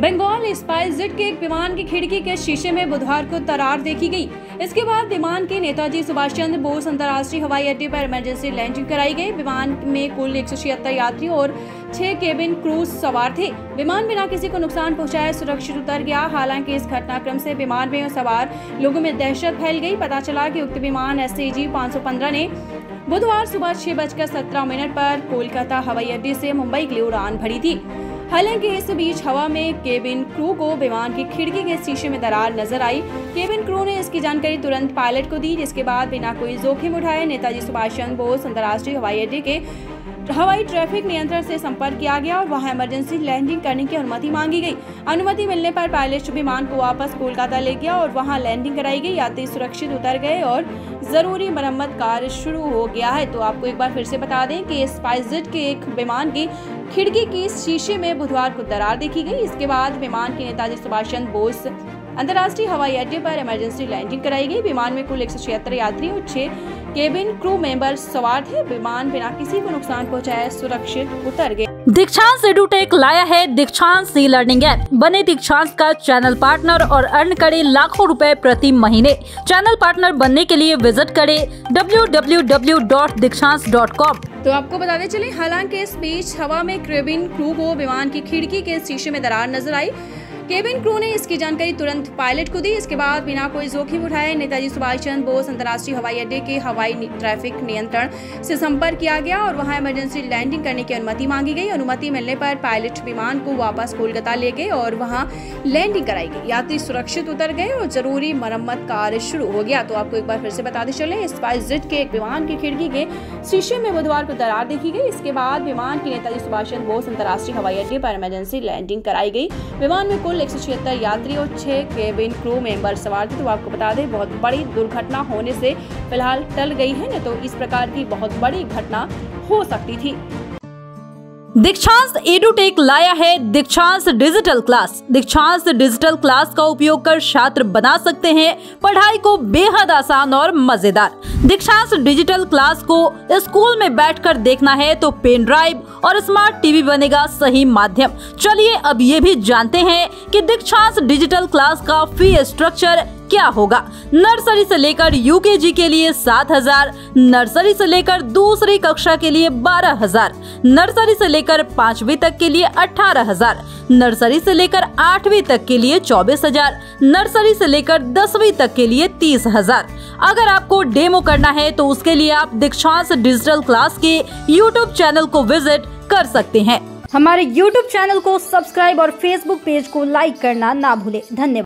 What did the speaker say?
Bengal SpiceJet के एक विमान की खिड़की के शीशे में बुधवार को दरार देखी गई। इसके बाद विमान के नेताजी सुभाष चंद्र बोस अंतर्राष्ट्रीय हवाई अड्डे पर इमरजेंसी लैंडिंग कराई गई। विमान में कुल 176 यात्री और 6 केबिन क्रू सवार थे। विमान बिना किसी को नुकसान पहुंचाए सुरक्षित उतर गया। हालांकि इस घटनाक्रम से विमान में सवार लोगों में दहशत फैल गई। पता चला कि उक्त विमान SAG 515 ने बुधवार सुबह 6:17 पर कोलकाता हवाई अड्डे से मुंबई के लिए उड़ान भरी थी। हालांकि इस बीच हवा में केबिन क्रू को विमान की खिड़की के शीशे में दरार नजर आई। केबिन क्रू ने इसकी जानकारी तुरंत पायलट को दी, जिसके बाद बिना कोई जोखिम उठाए नेताजी सुभाष चंद्र बोस अंतर्राष्ट्रीय हवाई अड्डे के हवाई ट्रैफिक नियंत्रण से संपर्क किया गया और वहां इमरजेंसी लैंडिंग करने की अनुमति मांगी गई। अनुमति मिलने पर पायलट विमान को वापस कोलकाता ले गया और वहां लैंडिंग कराई गई। यात्री सुरक्षित उतर गए और जरूरी मरम्मत कार्य शुरू हो गया है। तो आपको एक बार फिर से बता दें कि स्पाइसजेट के एक विमान की खिड़की की शीशे में बुधवार को दरार देखी गई। इसके बाद विमान के नेताजी सुभाष चंद्र बोस अंतर्राष्ट्रीय हवाई अड्डे पर इमरजेंसी लैंडिंग कराई गई। विमान में कुल 176 यात्री और 6 केबिन क्रू मेंबर सवार थे। विमान बिना किसी को नुकसान पहुंचाए सुरक्षित उतर गए। दीक्षांत एडुटेक लाया है दीक्षांत ई लर्निंग ऐप। बने दीक्षांत का चैनल पार्टनर और अर्न करे लाखों रुपए प्रति महीने। चैनल पार्टनर बनने के लिए विजिट करें www.dikshans.com। तो आपको बताते चले, हालांकि इस बीच हवा में केबिन क्रू को विमान की खिड़की के शीशे में दरार नजर आई। केबिन क्रू ने इसकी जानकारी तुरंत पायलट को दी। इसके बाद बिना कोई जोखिम उठाए नेताजी सुभाष चंद्र बोस अंतर्राष्ट्रीय हवाई अड्डे के हवाई ट्रैफिक नियंत्रण से संपर्क किया गया और वहां इमरजेंसी लैंडिंग करने की अनुमति मांगी गई। अनुमति मिलने पर पायलट विमान को वापस कोलकाता ले गए और वहां लैंडिंग कराई गई। यात्री सुरक्षित उतर गए और जरूरी मरम्मत कार्य शुरू हो गया। तो आपको एक बार फिर से बताते चले, स्पाइसजेट के एक विमान की खिड़की के शीशे में बुधवार को दरार देखी गई। इसके बाद विमान के नेताजी सुभाष चंद्र बोस अंतर्राष्ट्रीय हवाई अड्डे पर इमरजेंसी लैंडिंग कराई गई। विमान में कुल 176 यात्री और 6 केबिन क्रू मेंबर सवार थे। तो आपको बता दें, बहुत बड़ी दुर्घटना होने से फिलहाल टल गई है, नहीं तो इस प्रकार की बहुत बड़ी घटना हो सकती थी। दीक्षांत एडुटेक लाया है दीक्षांत डिजिटल क्लास। दीक्षांत डिजिटल क्लास का उपयोग कर छात्र बना सकते हैं पढ़ाई को बेहद आसान और मजेदार। दीक्षांत डिजिटल क्लास को स्कूल में बैठकर देखना है तो पेन ड्राइव और स्मार्ट टीवी बनेगा सही माध्यम। चलिए अब ये भी जानते हैं कि दीक्षांत डिजिटल क्लास का फी स्ट्रक्चर क्या होगा। नर्सरी से लेकर UKG के लिए 7,000, नर्सरी से लेकर दूसरी कक्षा के लिए 12,000, नर्सरी से लेकर 5वीं तक के लिए 18,000, नर्सरी से लेकर 8वीं तक के लिए 24,000, नर्सरी से लेकर 10वीं तक के लिए 30,000। अगर आपको डेमो करना है तो उसके लिए आप दीक्षांत डिजिटल क्लास के YouTube चैनल को विजिट कर सकते हैं। हमारे YouTube चैनल को सब्सक्राइब और Facebook पेज को लाइक करना ना भूले। धन्यवाद।